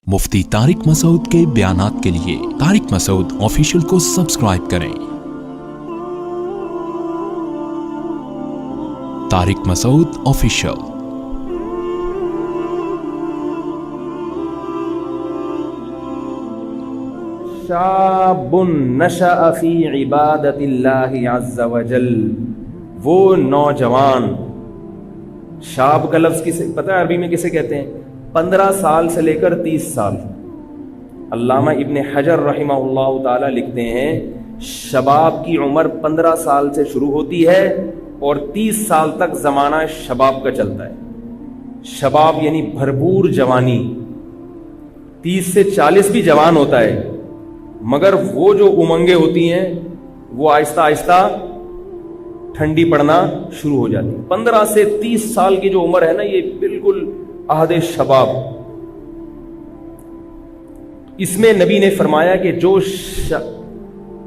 مفتی طارق مسعود کے بیانات کے لیے طارق مسعود آفیشیل کو سبسکرائب کریں۔ طارق مسعود آفیشیل۔ شاب نشأ فی عبادت اللہ عز وجل، وہ نوجوان، شاب کا لفظ کسے پتہ ہے عربی میں کسے کہتے ہیں؟ 15 سال سے لے کر 30 سال۔ علامہ ابن حجر رحمہ اللہ تعالی لکھتے ہیں شباب کی عمر 15 سال سے شروع ہوتی ہے اور 30 سال تک زمانہ شباب کا چلتا ہے۔ شباب یعنی بھرپور جوانی، 30 سے 40 بھی جوان ہوتا ہے، مگر وہ جو امنگیں ہوتی ہیں وہ آہستہ آہستہ ٹھنڈی پڑنا شروع ہو جاتی ہے۔ 15 سے 30 سال کی جو عمر ہے نا، یہ بالکل عہد شباب۔ اس میں نبی نے فرمایا کہ جو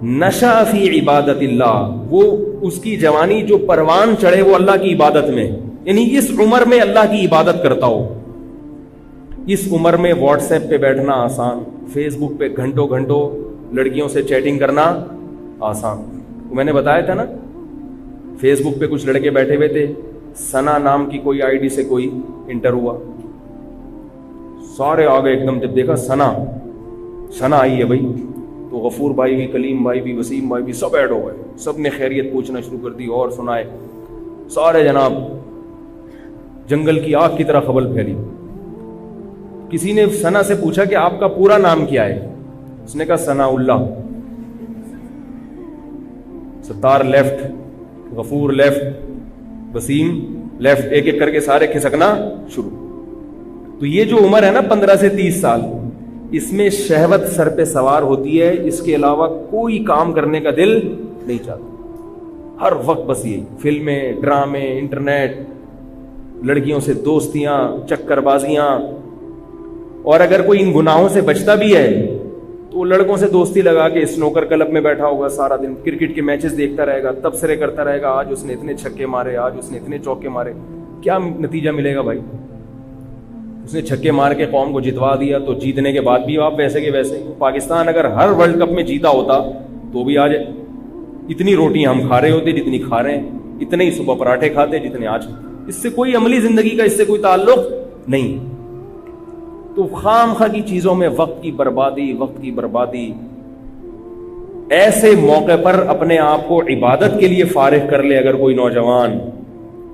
نشأ فی عبادت اللہ، وہ اس کی جوانی جو پروان چڑھے وہ اللہ کی عبادت میں، یعنی اس عمر میں اللہ کی عبادت کرتا ہو۔ اس عمر میں واٹس ایپ پہ بیٹھنا آسان، فیس بک پہ گھنٹوں گھنٹوں لڑکیوں سے چیٹنگ کرنا آسان۔ میں نے بتایا تھا نا، فیس بک پہ کچھ لڑکے بیٹھے ہوئے تھے، ثنا نام کی کوئی آئی ڈی سے کوئی انٹر ہوا، سارے آگے ایک دم، جب دیکھا ثنا آئی ہے بھائی، تو غفور بھائی بھی، کلیم بھائی بھی، وسیم بھائی بھی، سب ایڈ ہو گئے، سب نے خیریت پوچھنا شروع کر دی اور سنائے، سارے جناب جنگل کی آگ کی طرح خبل پھیلی۔ کسی نے ثنا سے پوچھا کہ آپ کا پورا نام کیا ہے؟ اس نے کہا ثنا اللہ۔ ستار لیفٹ، غفور لیفٹ، وسیم لیفٹ، ایک ایک کر کے سارے کھسکنا شروع۔ تو یہ جو عمر ہے نا 15 سے 30 سال، اس میں شہوت سر پہ سوار ہوتی ہے، اس کے علاوہ کوئی کام کرنے کا دل نہیں چاہتا، ہر وقت بس یہی فلمیں، ڈرامے، انٹرنیٹ، لڑکیوں سے دوستیاں، چکر بازیاں۔ اور اگر کوئی ان گناہوں سے بچتا بھی ہے تو لڑکوں سے دوستی لگا کے اسنوکر کلب میں بیٹھا ہوگا، سارا دن کرکٹ کے میچز دیکھتا رہے گا، تبصرے کرتا رہے گا، آج اس نے اتنے چھکے مارے، آج اس نے اتنے چوکے مارے۔ کیا نتیجہ ملے گا بھائی؟ اس نے چھکے مار کے قوم کو جتوا دیا، تو جیتنے کے بعد بھی آپ ویسے کے ویسے۔ پاکستان اگر ہر ورلڈ کپ میں جیتا ہوتا تو بھی آج اتنی روٹیاں ہم کھا رہے ہوتے جتنی کھا رہے ہیں، اتنے ہی صبح پراٹھے کھاتے جتنے آج۔ اس سے کوئی عملی زندگی کا اس سے کوئی تعلق نہیں۔ تو خام خواہ کی چیزوں میں وقت کی بربادی۔ ایسے موقع پر اپنے آپ کو عبادت کے لیے فارغ کر لے اگر کوئی نوجوان،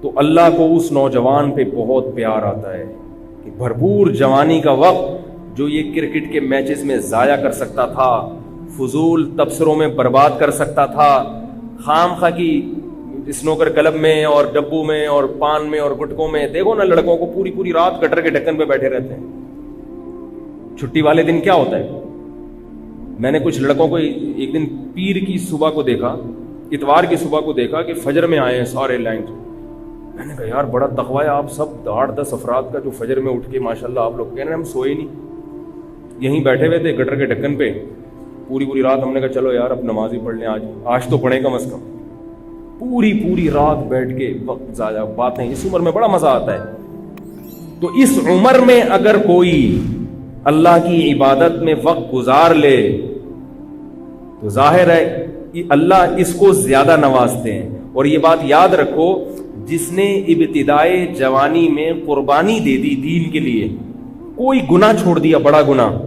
تو اللہ کو اس نوجوان پہ بہت پیار آتا ہے کہ بھرپور جوانی کا وقت جو یہ کرکٹ کے میچز میں ضائع کر سکتا تھا، فضول تبصروں میں برباد کر سکتا تھا، خام خواہ کی اسنوکر کلب میں اور ڈبو میں اور پان میں اور گٹکوں میں، دیکھو نا لڑکوں کو پوری رات گٹر کے ڈھکن پہ بیٹھے رہتے ہیں۔ چھٹی والے دن کیا ہوتا ہے؟ میں نے کچھ لڑکوں کو ایک دن پیر کی صبح کو دیکھا، اتوار کی صبح کو دیکھا کہ فجر میں آئے ہیں سارے لائن۔ میں نے کہا یار بڑا تقوی ہے آپ سب 8-10 افراد کا، جو فجر میں اٹھ کے ماشاءاللہ آپ لوگ کہہ رہے ہیں ہم سوئے نہیں، یہیں بیٹھے ہوئے تھے گٹر کے ڈھکن پہ پوری رات۔ ہم نے کہا چلو یار اب نماز ہی پڑھ لیں، آج تو پڑھیں کم از کم۔ پوری رات بیٹھ کے وقت ضائع، باتیں، اس عمر میں بڑا مزہ آتا ہے۔ تو اس عمر میں اگر کوئی اللہ کی عبادت میں وقت گزار لے تو ظاہر ہے اللہ اس کو زیادہ نوازتے ہیں۔ اور یہ بات یاد رکھو، جس نے ابتدائے جوانی میں قربانی دے دی دین کے لیے، کوئی گناہ چھوڑ دیا، بڑا گناہ،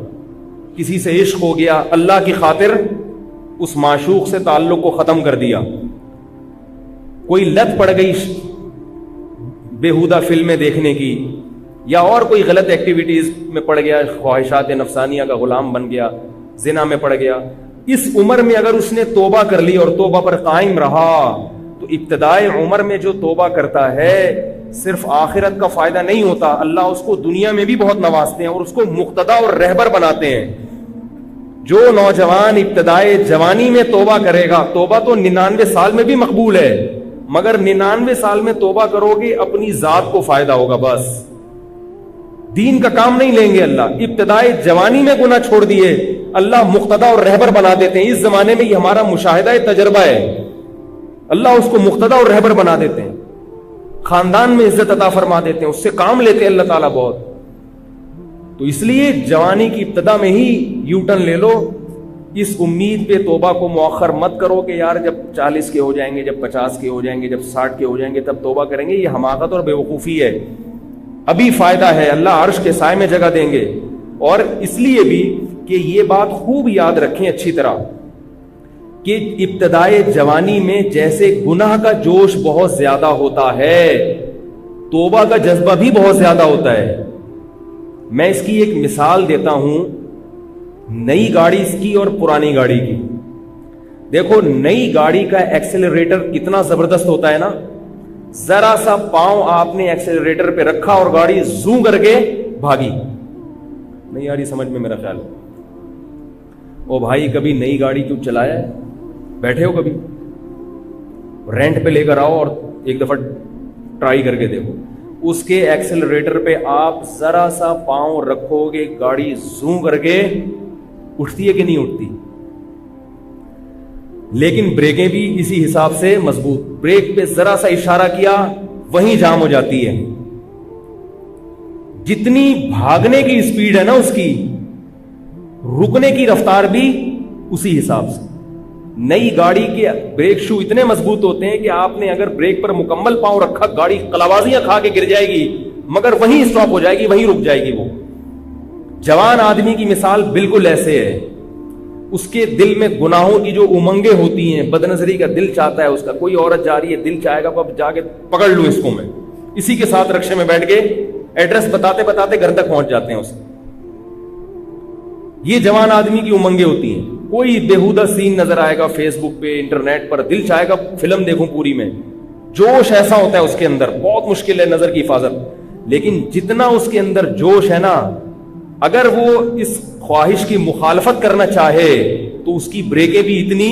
کسی سے عشق ہو گیا، اللہ کی خاطر اس معشوق سے تعلق کو ختم کر دیا، کوئی لت پڑ گئی بیہودہ فلمیں دیکھنے کی، یا اور کوئی غلط ایکٹیویٹیز میں پڑ گیا، خواہشات نفسانیہ کا غلام بن گیا، زنا میں پڑ گیا، اس عمر میں اگر اس نے توبہ کر لی اور توبہ پر قائم رہا، تو ابتدائے عمر میں جو توبہ کرتا ہے صرف آخرت کا فائدہ نہیں ہوتا، اللہ اس کو دنیا میں بھی بہت نوازتے ہیں اور اس کو مقتدا اور رہبر بناتے ہیں۔ جو نوجوان ابتدائے جوانی میں توبہ کرے گا، توبہ تو 99 سال میں بھی مقبول ہے، مگر 99 سال میں توبہ کرو گے اپنی ذات کو فائدہ ہوگا، بس دین کا کام نہیں لیں گے اللہ۔ ابتدائی جوانی میں گناہ چھوڑ دیے، اللہ مقتدا اور رہبر بنا دیتے ہیں۔ اس زمانے میں یہ ہمارا مشاہدہ تجربہ ہے، اللہ اس کو مقتدا اور رہبر بنا دیتے ہیں، خاندان میں عزت عطا فرما دیتے ہیں، اس سے کام لیتے ہیں اللہ تعالیٰ بہت۔ تو اس لیے جوانی کی ابتدا میں ہی یو ٹرن لے لو، اس امید پہ توبہ کو مؤخر مت کرو کہ یار جب 40 کے ہو جائیں گے، جب 50 کے ہو جائیں گے، جب 60 کے ہو جائیں گے تب توبہ کریں گے. یہ حماقت اور بیوقوفی ہے. ابھی فائدہ ہے، اللہ عرش کے سائے میں جگہ دیں گے. اور اس لیے بھی کہ یہ بات خوب یاد رکھیں اچھی طرح کہ ابتدائے جوانی میں جیسے گناہ کا جوش بہت زیادہ ہوتا ہے، توبہ کا جذبہ بھی بہت زیادہ ہوتا ہے. میں اس کی ایک مثال دیتا ہوں، نئی گاڑی کی اور پرانی گاڑی کی. دیکھو نئی گاڑی کا ایکسیلریٹر کتنا زبردست ہوتا ہے نا، ذرا سا پاؤں آپ نے ایکسیلریٹر پہ رکھا اور گاڑی زوں کر کے بھاگی. نہیں یار یہ سمجھ میں میرا خیال ہے. او بھائی کبھی نئی گاڑی کیوں چلایا ہے؟ بیٹھے ہو کبھی؟ رینٹ پہ لے کر آؤ اور ایک دفعہ ٹرائی کر کے دیکھو. اس کے ایکسیلریٹر پہ آپ ذرا سا پاؤں رکھو گے گاڑی زوں کر کے اٹھتی ہے کہ نہیں اٹھتی؟ لیکن بریکیں بھی اسی حساب سے مضبوط. بریک پہ ذرا سا اشارہ کیا وہیں جام ہو جاتی ہے. جتنی بھاگنے کی اسپیڈ ہے نا اس کی، رکنے کی رفتار بھی اسی حساب سے. نئی گاڑی کے بریک شو اتنے مضبوط ہوتے ہیں کہ آپ نے اگر بریک پر مکمل پاؤں رکھا گاڑی قلابازیاں کھا کے گر جائے گی مگر وہیں اسٹاپ ہو جائے گی، وہیں رک جائے گی. وہ جوان آدمی کی مثال بالکل ایسے ہے. اس کے دل میں گناہوں کی جو امنگیں ہوتی ہیں، بد نظری کا دل چاہتا ہے اس کا، کوئی عورت جا رہی ہے دل چاہے گا اب جا کے پکڑ لوں اس کو میں، اسی کے ساتھ رکشے میں بیٹھ کے ایڈریس بتاتے بتاتے گھر تک پہنچ جاتے ہیں اس. یہ جوان آدمی کی امنگیں ہوتی ہیں. کوئی بےہودہ سین نظر آئے گا فیس بک پہ انٹرنیٹ پر، دل چاہے گا فلم دیکھوں پوری میں، جوش ایسا ہوتا ہے اس کے اندر، بہت مشکل ہے نظر کی حفاظت. لیکن جتنا اس کے اندر جوش ہے نا، اگر وہ اس خواہش کی مخالفت کرنا چاہے تو اس کی بریکیں بھی اتنی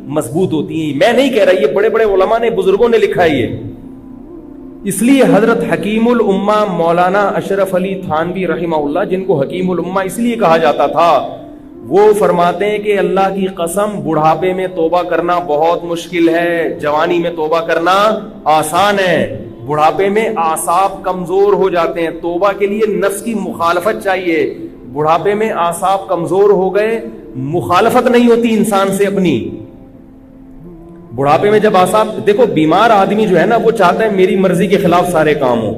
مضبوط ہوتی ہیں. میں نہیں کہہ رہا، یہ بڑے بڑے علماء نے بزرگوں نے لکھا ہے یہ. اس لیے حضرت حکیم الامہ مولانا اشرف علی تھانوی رحمہ اللہ، جن کو حکیم الامہ اس لیے کہا جاتا تھا، وہ فرماتے ہیں کہ اللہ کی قسم بڑھاپے میں توبہ کرنا بہت مشکل ہے، جوانی میں توبہ کرنا آسان ہے. بڑھاپے میں اعصاب کمزور ہو جاتے ہیں، توبہ کے لیے نفس کی مخالفت چاہیے. بڑھاپے میں اعصاب کمزور ہو گئے، مخالفت نہیں ہوتی انسان سے اپنی. بڑھاپے میں جب اعصاب، دیکھو بیمار آدمی جو ہے نا وہ چاہتا ہے میری مرضی کے خلاف سارے کام ہو،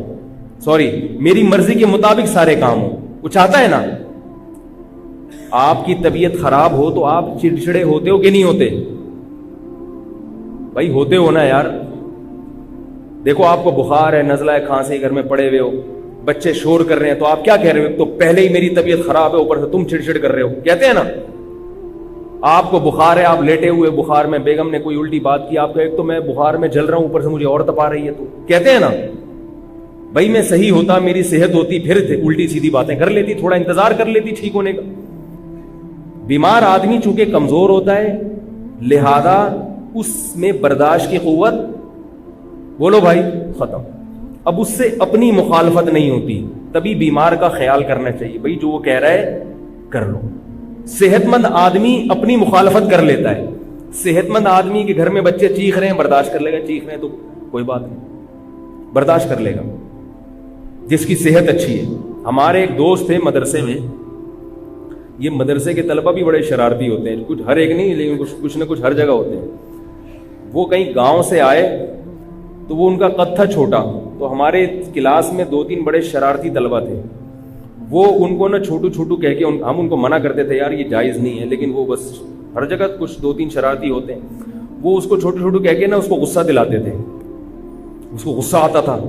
میری مرضی کے مطابق سارے کام ہو، وہ چاہتا ہے نا. آپ کی طبیعت خراب ہو تو آپ چڑچڑے ہوتے ہو کہ نہیں ہوتے؟ بھائی ہوتے ہو نا یار. دیکھو آپ کو بخار ہے، نزلہ ہے، کھانسی، گھر میں پڑے ہوئے ہو، بچے شور کر رہے ہیں تو آپ کیا کہہ رہے ہو؟ تو پہلے ہی میری طبیعت خراب ہے، اوپر سے تم چڑچڑ کر رہے ہو، کہتے ہیں نا. آپ کو بخار ہے، آپ لیٹے ہوئے بخار میں، بیگم نے کوئی الٹی بات کی، آپ کو ایک تو میں بخار میں جل رہا ہوں، اوپر سے مجھے اور تپا رہی ہے، تو کہتے ہیں نا. بھائی میں صحیح ہوتا، میری صحت ہوتی، پھر الٹی سیدھی باتیں کر لیتی، تھوڑا انتظار کر لیتی ٹھیک ہونے کا. بیمار آدمی چونکہ کمزور ہوتا ہے، لہذا اس میں برداشت کی قوت، بولو بھائی، ختم. اب اس سے اپنی مخالفت نہیں ہوتی. تبھی بیمار کا خیال کرنا چاہیے، بھائی جو وہ کہہ رہا ہے کر لو. صحت مند آدمی اپنی مخالفت کر لیتا ہے. صحت مند آدمی کے گھر میں بچے چیخ رہے ہیں برداشت کر لے گا، چیخ رہے ہیں تو کوئی بات نہیں، برداشت کر لے گا جس کی صحت اچھی ہے. ہمارے ایک دوست تھے مدرسے میں، یہ مدرسے کے طلبہ بھی بڑے شرارتی ہوتے ہیں، کچھ ہر ایک نہیں لیکن کچھ نہ کچھ ہر جگہ ہوتے ہیں. وہ کہیں گاؤں سے آئے تو وہ ان کا قد تھا چھوٹا، تو ہمارے کلاس میں 2-3 بڑے شرارتی طلبہ تھے. وہ ان کو نا چھوٹو چھوٹو کہہ کے ہم ان کو منع کرتے تھے یار یہ جائز نہیں ہے، لیکن وہ بس ہر جگہ کچھ 2-3 شرارتی ہوتے ہیں. وہ اس کو چھوٹو چھوٹو کہہ کے نا اس کو غصہ دلاتے تھے. اس کو غصہ آتا تھا.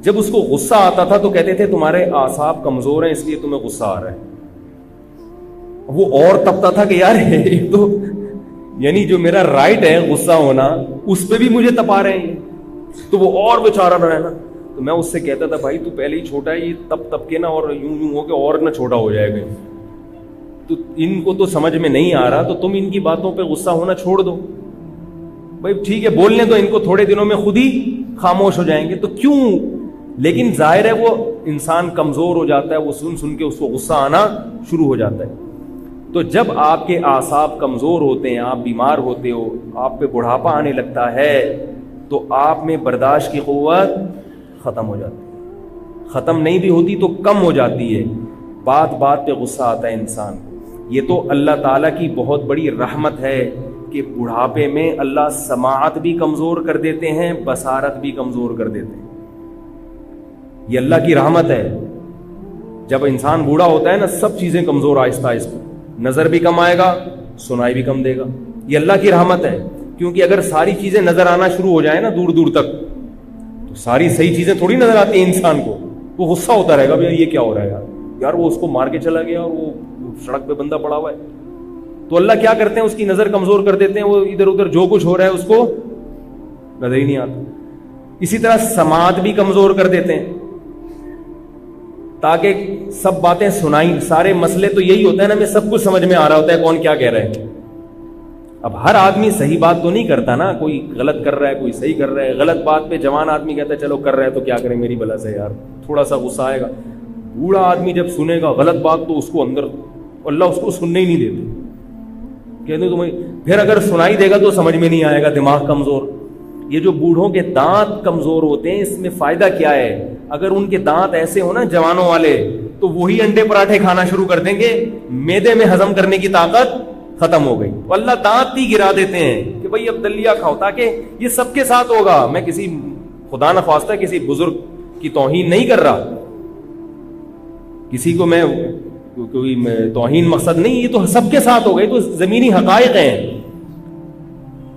جب اس کو غصہ آتا تھا تو کہتے تھے تمہارے اعصاب کمزور ہیں اس لیے تمہیں غصہ آ رہا ہے. وہ اور تپتا تھا کہ یار ایک تو یعنی جو میرا رائٹ ہے غصہ ہونا اس پہ بھی مجھے تپا رہے ہیں. تو وہ اور بیچارہ رہا ہے نا. تو میں اس سے کہتا تھا بھائی تو پہلے ہی چھوٹا ہے، یہ تپ کے نا اور یوں ہو کے اور نہ چھوٹا ہو جائے گا. تو ان کو تو سمجھ میں نہیں آ رہا تو تم ان کی باتوں پہ غصہ ہونا چھوڑ دو. بھائی ٹھیک ہے بولنے تو ان کو، تھوڑے دنوں میں خود ہی خاموش ہو جائیں گے. تو کیوں؟ لیکن ظاہر ہے وہ انسان کمزور ہو جاتا ہے، وہ سن کے اس کو غصہ آنا شروع ہو جاتا ہے. تو جب آپ کے اعصاب کمزور ہوتے ہیں، آپ بیمار ہوتے ہو، آپ پہ بڑھاپا آنے لگتا ہے تو آپ میں برداشت کی قوت ختم ہو جاتی ہے. ختم نہیں بھی ہوتی تو کم ہو جاتی ہے. بات بات پہ غصہ آتا ہے انسان کو. یہ تو اللہ تعالیٰ کی بہت بڑی رحمت ہے کہ بڑھاپے میں اللہ سماعت بھی کمزور کر دیتے ہیں, بصارت بھی کمزور کر دیتے ہیں. یہ اللہ کی رحمت ہے. جب انسان بوڑھا ہوتا ہے نا, سب چیزیں کمزور آہستہ آہستہ, نظر بھی کم آئے گا, سنائی بھی کم دے گا. یہ اللہ کی رحمت ہے, کیونکہ اگر ساری چیزیں نظر آنا شروع ہو جائیں نا دور دور تک, تو ساری صحیح چیزیں تھوڑی نظر آتی ہیں انسان کو. وہ غصہ ہوتا رہے گا بھائی یہ کیا ہو رہا ہے یار وہ اس کو مار کے چلا گیا اور وہ سڑک پہ بندہ پڑا ہوا ہے. تو اللہ کیا کرتے ہیں, اس کی نظر کمزور کر دیتے ہیں, وہ ادھر ادھر جو کچھ ہو رہا ہے اس کو نظر ہی نہیں آتا. اسی طرح سماعت بھی کمزور کر دیتے ہیں تاکہ سب باتیں سنائیں. سارے مسئلے تو یہی ہوتا ہے نا, ہمیں سب کچھ سمجھ میں آ رہا ہوتا ہے کون کیا کہہ رہا ہے. اب ہر آدمی صحیح بات تو نہیں کرتا نا, کوئی غلط کر رہا ہے کوئی صحیح کر رہا ہے. غلط بات پہ جوان آدمی کہتا ہے چلو کر رہا ہے تو کیا کریں میری بلا سے یار, تھوڑا سا غصہ آئے گا. بوڑھا آدمی جب سنے گا غلط بات تو اس کو اندر, اللہ اس کو سننے ہی نہیں دیتے. کہتے تمہیں پھر اگر سنائی دے گا تو سمجھ میں نہیں آئے گا, دماغ کمزور. یہ جو بوڑھوں کے دانت کمزور ہوتے ہیں اس میں فائدہ کیا ہے, اگر ان کے دانت ایسے ہو نا جوانوں والے تو وہی انڈے پراٹھے کھانا شروع کر دیں گے, معدے میں ہضم کرنے کی طاقت ختم ہو گئی. اللہ دانت ہی گرا دیتے ہیں کہ بھائی اب دلیا کھاؤ, تاکہ یہ سب کے ساتھ ہوگا. میں کسی خدا نخواستہ کسی بزرگ کی توہین نہیں کر رہا, کسی کو میں کوئی توہین مقصد نہیں, یہ تو سب کے ساتھ ہو گئی, تو زمینی حقائق ہیں.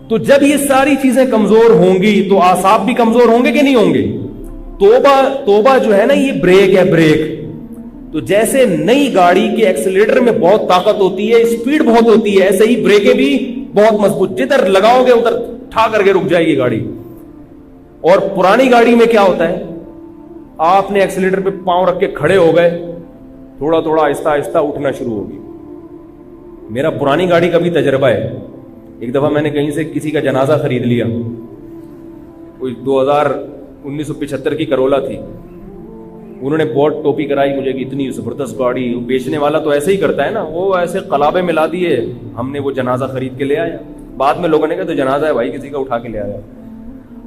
تو جب یہ ساری چیزیں کمزور ہوں گی تو اعصاب بھی کمزور ہوں گے کہ نہیں ہوں گے. توبہ جو ہے نا یہ بریک ہے, بریک. تو جیسے نئی گاڑی کے ایکسیلیٹر میں بہت طاقت ہوتی ہے, اسپیڈ بہت ہوتی ہے, ایسے ہی بریکیں بھی بہت مضبوط, جدھر لگاؤ گے ادھر ٹھا کر کے رک جائے گی گاڑی. اور پرانی گاڑی میں کیا ہوتا ہے, آپ نے ایکسیلیٹر پہ پاؤں رکھ کے کھڑے ہو گئے, تھوڑا تھوڑا آہستہ آہستہ اٹھنا شروع ہوگی. میرا پرانی گاڑی کا بھی تجربہ ہے. ایک دفعہ میں نے کہیں سے کسی کا جنازہ خرید لیا, کوئی 1975 کی کرولا تھی. انہوں نے بہت ٹوپی کرائی مجھے کہ اتنی زبردست گاڑی. بیچنے والا تو ایسے ہی کرتا ہے نا, وہ ایسے قلابے ملا دیے. ہم نے وہ جنازہ خرید کے لے آیا. بعد میں لوگوں نے کہا تو جنازہ ہے بھائی, کسی کا اٹھا کے لے آیا.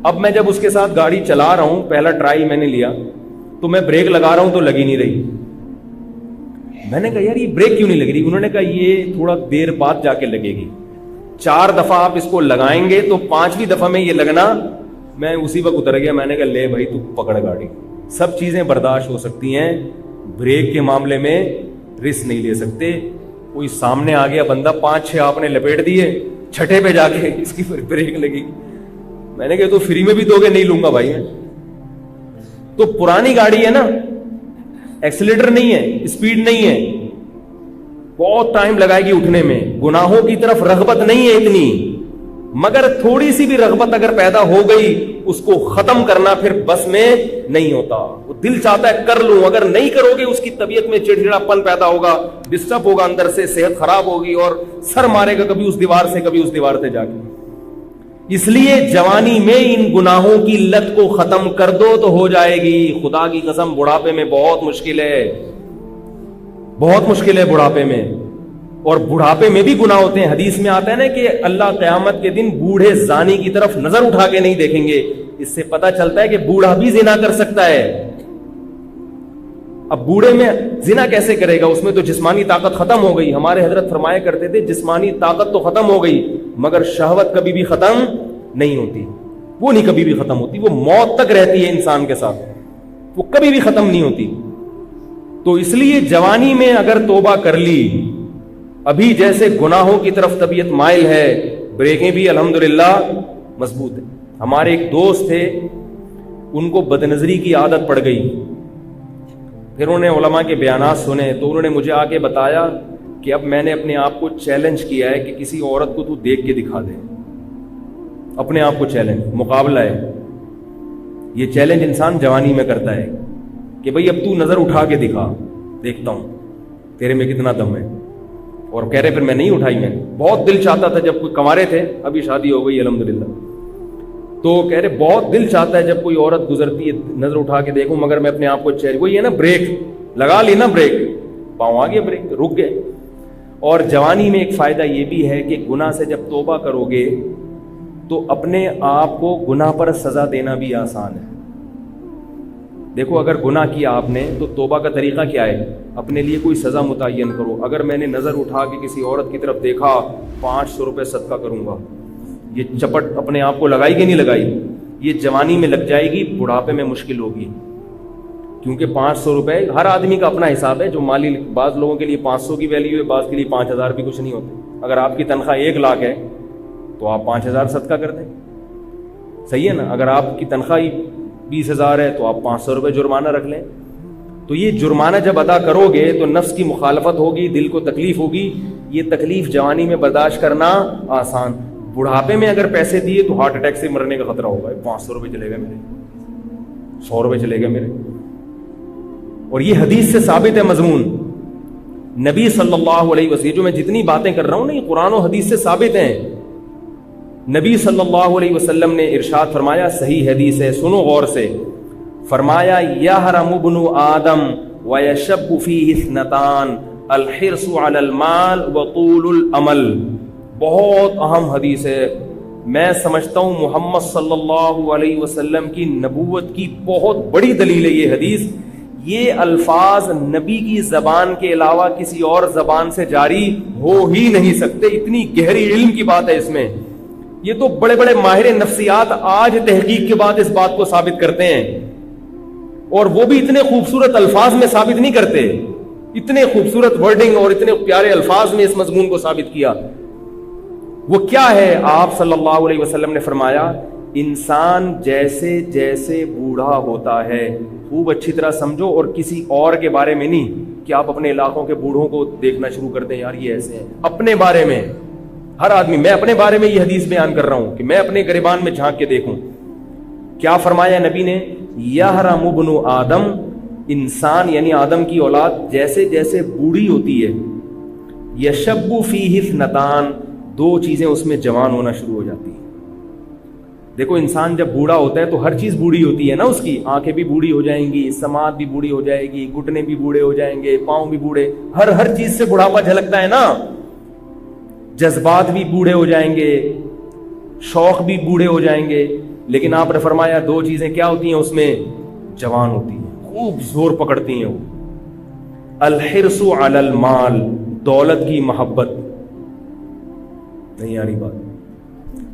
اب میں جب اس کے ساتھ گاڑی چلا رہا ہوں, پہلا ٹرائی میں نے لیا, تو میں بریک لگا رہا ہوں تو لگی نہیں رہی. میں نے کہا یار یہ بریک کیوں نہیں لگ رہی. انہوں نے کہا یہ تھوڑا دیر بعد جا کے لگے گی, 4 دفعہ آپ اس کو لگائیں گے تو 5ویں دفعہ میں یہ لگنا. میں اسی وقت اتر گیا. میں نے کہا لے بھائی تو پکڑ گاڑی. سب چیزیں برداشت ہو سکتی ہیں, بریک کے معاملے میں رسک نہیں لے سکتے. کوئی سامنے آ گیا بندہ, 5-6 آپ نے لپیٹ دیے, 6 پہ جا کے اس کی بریک لگی. میں نے کہا تو فری میں بھی دو گے, نہیں لوں گا بھائی. تو پرانی گاڑی ہے نا, ایکسیلیٹر نہیں ہے, اسپیڈ نہیں ہے, بہت ٹائم لگائے گی اٹھنے میں. گناہوں کی طرف رغبت نہیں ہے اتنی, مگر تھوڑی سی بھی رغبت اگر پیدا ہو گئی اس کو ختم کرنا پھر بس میں نہیں ہوتا. وہ دل چاہتا ہے کر لوں, اگر نہیں کرو گے اس کی طبیعت میں چڑچڑا پن پیدا ہوگا, ڈسٹرب ہوگا اندر سے, صحت خراب ہوگی اور سر مارے گا کبھی اس دیوار سے کبھی اس دیوار سے جا کے. اس لیے جوانی میں ان گناہوں کی لت کو ختم کر دو تو ہو جائے گی. خدا کی قسم بڑھاپے میں بہت مشکل ہے, بہت مشکل ہے بڑھاپے میں. اور بڑھاپے میں بھی گناہ ہوتے ہیں. حدیث میں آتا ہے نا کہ اللہ قیامت کے دن بوڑھے زانی کی طرف نظر اٹھا کے نہیں دیکھیں گے. اس سے پتہ چلتا ہے کہ بوڑھا بھی زنا کر سکتا ہے. اب بوڑھے میں زنا کیسے کرے گا, اس میں تو جسمانی طاقت ختم ہو گئی. ہمارے حضرت فرمایا کرتے تھے جسمانی طاقت تو ختم ہو گئی مگر شہوت کبھی بھی ختم نہیں ہوتی. وہ نہیں کبھی بھی ختم ہوتی, وہ موت تک رہتی ہے انسان کے ساتھ, وہ کبھی بھی ختم نہیں ہوتی. تو اس لیے جوانی میں اگر توبہ کر لی, ابھی جیسے گناہوں کی طرف طبیعت مائل ہے, بریکیں بھی الحمدللہ مضبوط ہیں. ہمارے ایک دوست تھے, ان کو بدنظری کی عادت پڑ گئی. پھر انہوں نے علماء کے بیانات سنے تو انہوں نے مجھے آ کے بتایا کہ اب میں نے اپنے آپ کو چیلنج کیا ہے کہ کسی عورت کو تو دیکھ کے دکھا دے. اپنے آپ کو چیلنج, مقابلہ ہے. یہ چیلنج انسان جوانی میں کرتا ہے کہ بھئی اب تو نظر اٹھا کے دکھا, دیکھتا ہوں تیرے میں کتنا دم ہے. اور کہہ رہے پھر میں نہیں اٹھائی. میں بہت دل چاہتا تھا جب کوئی کنوارے تھے, ابھی شادی ہو گئی الحمدللہ, تو کہہ رہے بہت دل چاہتا ہے جب کوئی عورت گزرتی ہے نظر اٹھا کے دیکھوں, مگر میں اپنے آپ کو وہی ہے نا بریک لگا لی نا, بریک پاؤں آ گیا, بریک رک گئے. اور جوانی میں ایک فائدہ یہ بھی ہے کہ گناہ سے جب توبہ کرو گے تو اپنے آپ کو گناہ پر سزا دینا بھی آسان ہے. دیکھو اگر گناہ کیا آپ نے تو توبہ کا طریقہ کیا ہے؟ اپنے لیے کوئی سزا متعین کرو. اگر میں نے نظر اٹھا کے کسی عورت کی طرف دیکھا 500 روپے صدقہ کروں گا, یہ چپٹ اپنے آپ کو لگائی کہ نہیں لگائی؟ یہ جوانی میں لگ جائے گی, بڑھاپے میں مشکل ہوگی, کیونکہ 500 روپے ہر آدمی کا اپنا حساب ہے. جو مالی بعض لوگوں کے لیے 500 کی ویلیو ہے, بعض کے لیے 5000 بھی کچھ نہیں ہوتے. اگر آپ کی تنخواہ 1 لاکھ ہے تو آپ 5000 صدقہ کر دیں, صحیح ہے نا. اگر آپ کی تنخواہ 20,000 ہے تو آپ 500 روپے جرمانہ رکھ لیں. تو یہ جرمانہ جب ادا کرو گے تو نفس کی مخالفت ہوگی, دل کو تکلیف ہوگی. یہ تکلیف جوانی میں برداشت کرنا آسان, بڑھاپے میں اگر پیسے دیے تو ہارٹ اٹیک سے مرنے کا خطرہ ہوگا. 500 روپے چلے گئے میرے, 100 روپے چلے گئے میرے. اور یہ حدیث سے ثابت ہے مضمون. نبی صلی اللہ علیہ وسلم, جو میں جتنی باتیں کر رہا ہوں نا یہ قرآن و حدیث سے ثابت ہیں. نبی صلی اللہ علیہ وسلم نے ارشاد فرمایا, صحیح حدیث ہے, سنو غور سے, فرمایا یحرم ابن آدم ویشب فیہ اثنتان الحرص علی المال وطول العمل. بہت اہم حدیث ہے. میں سمجھتا ہوں محمد صلی اللہ علیہ وسلم کی نبوت کی بہت بڑی دلیل ہے یہ حدیث. یہ الفاظ نبی کی زبان کے علاوہ کسی اور زبان سے جاری ہو ہی نہیں سکتے. اتنی گہری علم کی بات ہے اس میں. یہ تو بڑے بڑے ماہر نفسیات آج تحقیق کے بعد اس بات کو ثابت کرتے ہیں, اور وہ بھی اتنے خوبصورت الفاظ میں ثابت نہیں کرتے. اتنے خوبصورت ورڈنگ اور اتنے پیارے الفاظ میں اس مضمون کو ثابت کیا. وہ کیا ہے؟ آپ صلی اللہ علیہ وسلم نے فرمایا, انسان جیسے جیسے بوڑھا ہوتا ہے, خوب اچھی طرح سمجھو, اور کسی اور کے بارے میں نہیں کہ آپ اپنے علاقوں کے بوڑھوں کو دیکھنا شروع کر دیں, یار یہ ایسے ہیں. اپنے بارے میں ہر آدمی, میں اپنے بارے میں یہ حدیث بیان کر رہا ہوں کہ میں اپنے گریبان میں جھانک کے دیکھوں. کیا فرمایا نبی نے؟ یحرم ابن آدم, انسان یعنی آدم کی اولاد جیسے جیسے بوڑھی ہوتی ہے, یشب فیہ اثنتان, 2 چیزیں اس میں جوان ہونا شروع ہو جاتی ہیں. دیکھو انسان جب بوڑھا ہوتا ہے تو ہر چیز بوڑھی ہوتی ہے نا, اس کی آنکھیں بھی بوڑھی ہو جائیں گی, سماعت بھی بوڑھی ہو جائے گی, گھٹنے بھی بوڑھے ہو جائیں گے, پاؤں بھی بوڑھے, ہر چیز سے بڑھاپا جھلکتا ہے نا. جذبات بھی بوڑھے ہو جائیں گے, شوق بھی بوڑھے ہو جائیں گے. لیکن آپ نے فرمایا 2 چیزیں کیا ہوتی ہیں اس میں؟ جوان ہوتی ہیں, خوب زور پکڑتی ہیں وہ. الحرص علی المال, دولت کی محبت. نہیں آ رہی بات؟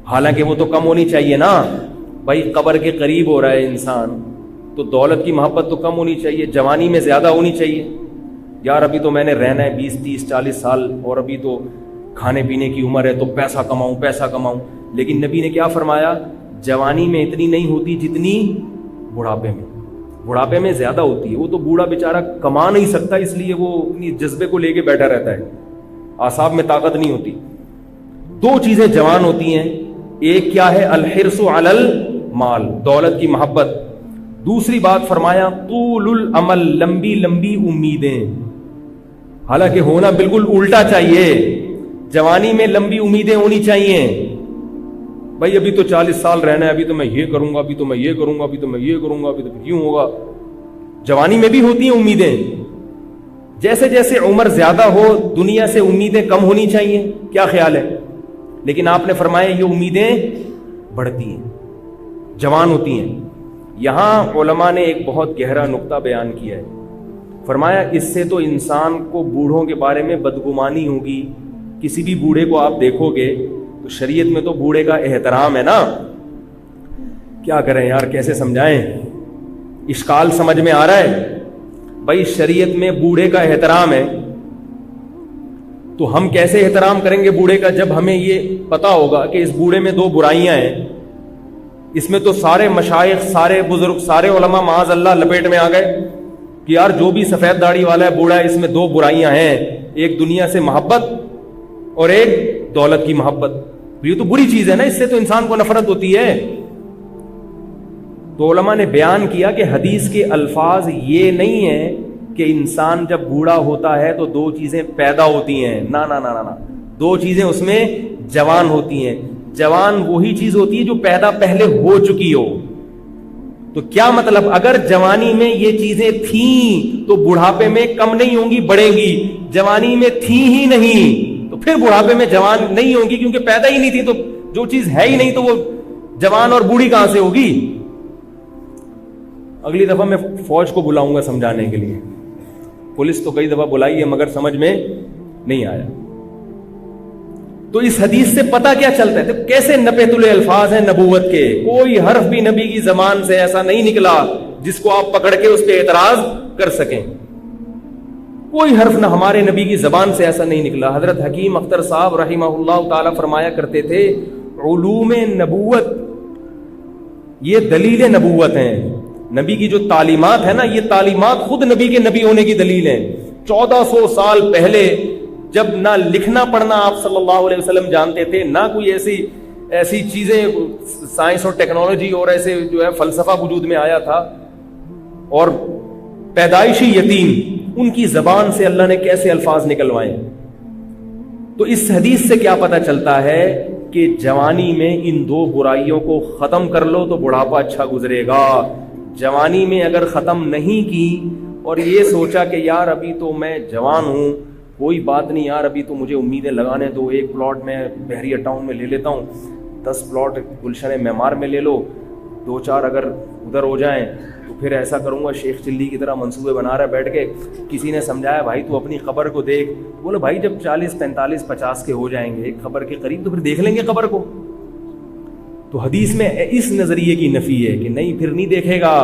حالانکہ وہ تو کم ہونی چاہیے نا بھائی, قبر کے قریب ہو رہا ہے انسان تو دولت کی محبت تو کم ہونی چاہیے, جوانی میں زیادہ ہونی چاہیے. یار ابھی تو میں نے رہنا ہے 20 30 40 سال, اور ابھی تو کھانے پینے کی عمر ہے تو پیسہ کماؤں. لیکن نبی نے کیا فرمایا؟ جوانی میں اتنی نہیں ہوتی جتنی بڑھاپے میں زیادہ ہوتی ہے. وہ تو بوڑھا بیچارہ کما نہیں سکتا, اس لیے وہ اپنی جذبے کو لے کے بیٹھا رہتا ہے, اعصاب میں طاقت نہیں ہوتی. 2 چیزیں جوان ہوتی ہیں, ایک کیا ہے؟ الحرص علی المال, دولت کی محبت. دوسری بات فرمایا طول العمل, لمبی لمبی امیدیں. حالانکہ ہونا بالکل الٹا چاہیے, جوانی میں لمبی امیدیں ہونی چاہیے. بھائی ابھی تو 40 سال رہنا ہے, ابھی تو میں یہ کروں گا, ابھی تو میں یہ کروں گا, ابھی تو میں یہ کروں گا, ابھی تو کیوں ہوگا. جوانی میں بھی ہوتی ہیں امیدیں. جیسے جیسے عمر زیادہ ہو دنیا سے امیدیں کم ہونی چاہیے. کیا خیال ہے؟ لیکن آپ نے فرمایا یہ امیدیں بڑھتی ہیں, جوان ہوتی ہیں. یہاں علماء نے ایک بہت گہرا نقطہ بیان کیا ہے. فرمایا اس سے تو انسان کو بوڑھوں کے بارے میں بدگمانی ہوگی. کسی بھی بوڑھے کو آپ دیکھو گے تو شریعت میں تو بوڑھے کا احترام ہے نا. کیا کریں یار, کیسے سمجھائیں؟ اشکال سمجھ میں آ رہا ہے؟ بھائی شریعت میں بوڑھے کا احترام ہے تو ہم کیسے احترام کریں گے بوڑھے کا جب ہمیں یہ پتا ہوگا کہ اس بوڑھے میں 2 برائیاں ہیں. اس میں تو سارے مشائخ, سارے بزرگ, سارے علماء معاذ اللہ لپیٹ میں آ گئے کہ یار جو بھی سفید داڑھی والا ہے بوڑھا ہے, اس میں 2 برائیاں ہیں, ایک دنیا سے محبت اور ایک دولت کی محبت. یہ تو بری چیز ہے نا, اس سے تو انسان کو نفرت ہوتی ہے. تو علماء نے بیان کیا کہ حدیث کے الفاظ یہ نہیں ہیں کہ انسان جب بوڑھا ہوتا ہے تو 2 چیزیں پیدا ہوتی ہیں. نا نا نا نا, 2 چیزیں اس میں جوان ہوتی ہیں. جوان وہی چیز ہوتی ہے جو پیدا پہلے ہو چکی ہو. تو کیا مطلب؟ اگر جوانی میں یہ چیزیں تھیں تو بڑھاپے میں کم نہیں ہوں گی, بڑھیں گی. جوانی میں تھیں ہی نہیں تو پھر بڑھاپے میں جوان نہیں ہوں گی, کیونکہ پیدا ہی نہیں تھی. تو جو چیز ہے ہی نہیں تو وہ جوان اور بوڑھی کہاں سے ہوگی؟ اگلی دفعہ میں فوج کو بلاؤں گا سمجھانے کے لیے. پولیس تو کئی دفعہ بلائی ہے مگر سمجھ میں نہیں آیا. تو اس حدیث سے پتہ کیا چلتا ہے؟ تو کیسے نپے تلے الفاظ ہیں نبوت کے, کوئی حرف بھی نبی کی زبان سے ایسا نہیں نکلا جس کو آپ پکڑ کے اس پہ اعتراض کر سکیں. کوئی حرف نہ ہمارے نبی کی زبان سے ایسا نہیں نکلا. حضرت حکیم اختر صاحب رحمہ اللہ تعالی فرمایا کرتے تھے, علوم نبوت یہ دلیل نبوت ہیں. نبی کی جو تعلیمات ہے نا, یہ تعلیمات خود نبی کے نبی ہونے کی دلیل ہیں. 1400 سال پہلے جب نہ لکھنا پڑھنا آپ صلی اللہ علیہ وسلم جانتے تھے, نہ کوئی ایسی چیزیں سائنس اور ٹیکنالوجی اور ایسے جو ہے فلسفہ وجود میں آیا تھا, اور پیدائشی یتیم ان کی زبان سے اللہ نے کیسے الفاظ نکلوائے. تو اس حدیث سے کیا پتہ چلتا ہے کہ جوانی میں ان دو برائیوں کو ختم کر لو تو بڑھاپا اچھا گزرے گا. جوانی میں اگر ختم نہیں کی اور یہ سوچا کہ یار ابھی تو میں جوان ہوں, کوئی بات نہیں یار, ابھی تو مجھے امیدیں لگانے دو, ایک پلاٹ میں بحریہ ٹاؤن میں لے لیتا ہوں, 10 پلاٹ گلشن معمار میں لے لو, 2-4 اگر ادھر ہو جائیں تو پھر ایسا کروں گا. شیخ چلی کی طرح منصوبے بنا رہا ہے بیٹھ کے. کسی نے سمجھایا بھائی تو اپنی قبر کو دیکھ, بولے بھائی جب 40 45 50 کے ہو جائیں گے ایک قبر کے قریب تو پھر دیکھ لیں گے قبر کو. تو حدیث میں اس نظریے کی نفی ہے کہ نہیں پھر نہیں دیکھے گا.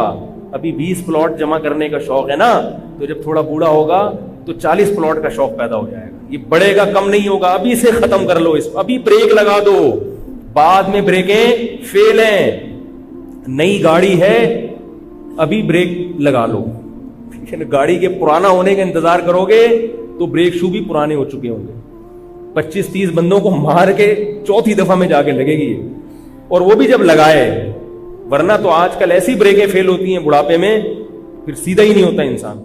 ابھی 20 پلاٹ جمع کرنے کا شوق ہے نا, تو جب تھوڑا بوڑھا ہوگا تو 40 پلاٹ کا شوق پیدا ہو جائے گا. یہ بڑھے گا, کم نہیں ہوگا. ابھی سے ختم کر لو اس کو, ابھی بریک لگا دو, بعد میں بریکیں فیل ہیں. نئی گاڑی ہے, ابھی بریک لگا لو. گاڑی کے پرانا ہونے کا انتظار کرو گے تو بریک شو بھی پرانے ہو چکے ہوں گے. 25-30 بندوں کو مار کے چوتھی دفعہ میں جا کے لگے گی, اور وہ بھی جب لگائے, ورنہ تو آج کل ایسی بریکیں فیل ہوتی ہیں بڑھاپے میں پھر سیدھا ہی نہیں ہوتا انسان.